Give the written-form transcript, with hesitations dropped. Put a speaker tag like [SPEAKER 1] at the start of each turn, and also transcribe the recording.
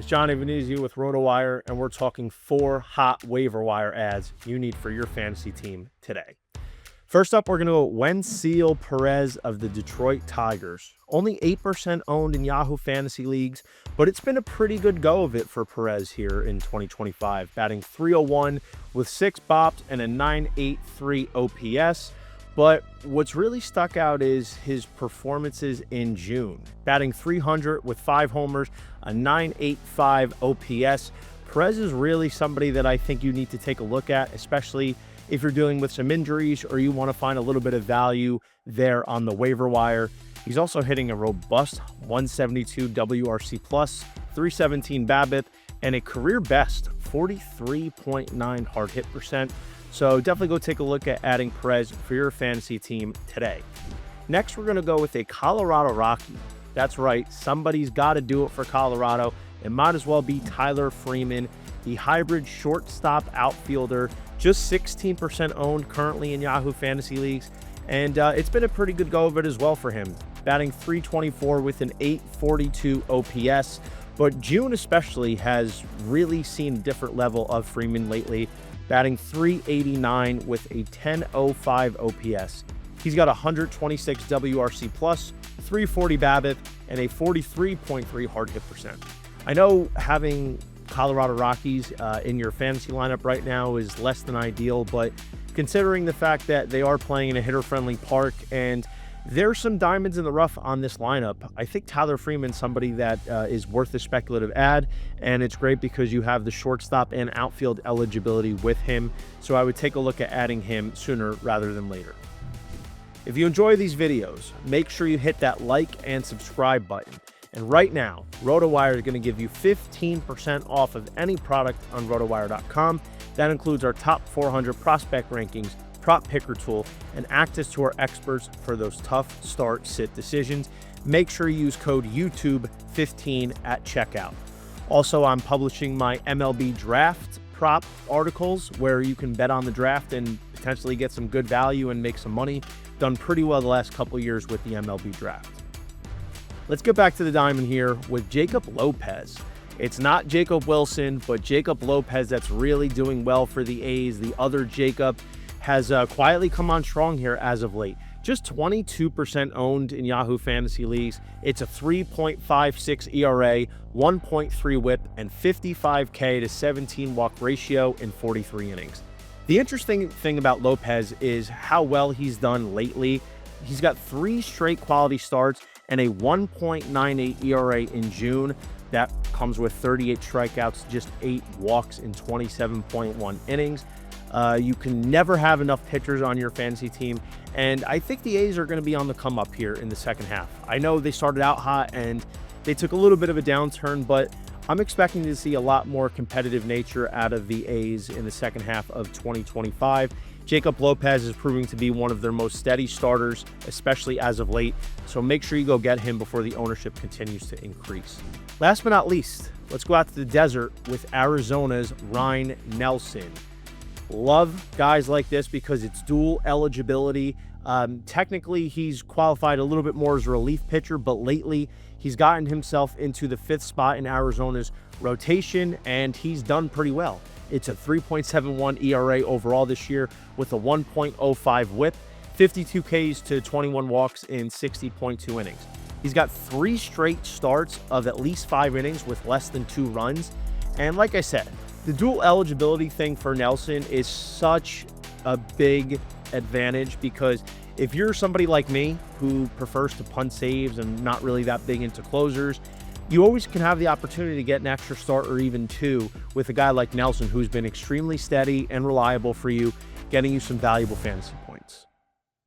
[SPEAKER 1] It's Johnny Venezia with Rotowire, and we're talking 4 hot waiver wire ads you need for your fantasy team today. First up, we're going to go Wenceel Perez of the Detroit Tigers. Only 8% owned in Yahoo Fantasy Leagues, but it's been a pretty good go of it for Perez here in 2025. Batting .301 with 6 bops and a .983 OPS. But what's really stuck out is his performances in June. Batting .300 with 5 homers, a .985 OPS. Perez is really somebody that I think you need to take a look at, especially if you're dealing with some injuries or you want to find a little bit of value there on the waiver wire. He's also hitting a robust 172 WRC+, 317 BABIP, and a career best 43.9 hard hit percent. So definitely go take a look at adding Perez for your fantasy team today. Next, we're going to go with a Colorado Rocky. That's right, somebody's got to do it for Colorado. It might as well be Tyler Freeman, the hybrid shortstop outfielder, just 16% owned currently in Yahoo Fantasy Leagues. And it's been a pretty good go of it as well for him. Batting .324 with an .842 OPS. But June especially has really seen a different level of Freeman lately. Batting .389 with a .1005 OPS. He's got 126 WRC+, 340 BABIP, and a 43.3 hard hit percent. I know having Colorado Rockies in your fantasy lineup right now is less than ideal, but considering the fact that they are playing in a hitter-friendly park and there's some diamonds in the rough on this lineup, I think Tyler Freeman's somebody that is worth a speculative add, and it's great because you have the shortstop and outfield eligibility with him, so I would take a look at adding him sooner rather than later. If you enjoy these videos, make sure you hit that like and subscribe button. And right now, Rotowire is going to give you 15% off of any product on rotowire.com. That includes our top 400 prospect rankings, prop picker tool, and access to our experts for those tough start-sit decisions. Make sure you use code YouTube15 at checkout. Also, I'm publishing my MLB draft prop articles where you can bet on the draft and potentially get some good value and make some money. Done pretty well the last couple years with the MLB draft. Let's get back to the diamond here with Jacob Lopez. It's not Jacob Wilson, but Jacob Lopez that's really doing well for the A's. The other Jacob has quietly come on strong here as of late. Just 22% owned in Yahoo Fantasy Leagues. It's a 3.56 ERA, 1.3 whip, and 55K to 17 walk ratio in 43 innings. The interesting thing about Lopez is how well he's done lately. He's got 3 straight quality starts and a 1.98 ERA in June. That comes with 38 strikeouts, just 8 walks in 27.1 innings. You can never have enough pitchers on your fantasy team, and I think the A's are going to be on the come up here in the second half. I know they started out hot and they took a little bit of a downturn, but I'm expecting to see a lot more competitive nature out of the A's in the second half of 2025. Jacob Lopez is proving to be one of their most steady starters, especially as of late, so make sure you go get him before the ownership continues to increase. Last but not least, let's go out to the desert with Arizona's Ryne Nelson. Love guys like this because it's dual eligibility. Technically, he's qualified a little bit more as a relief pitcher, but lately he's gotten himself into the 5th spot in Arizona's rotation, and he's done pretty well. It's a 3.71 ERA overall this year with a 1.05 whip, 52 Ks to 21 walks in 60.2 innings. He's got 3 straight starts of at least 5 innings with less than 2 runs. And like I said, the dual eligibility thing for Nelson is such a big advantage because if you're somebody like me who prefers to punt saves and not really that big into closers, you always can have the opportunity to get an extra start or even 2 with a guy like Nelson who's been extremely steady and reliable for you, getting you some valuable fantasy points.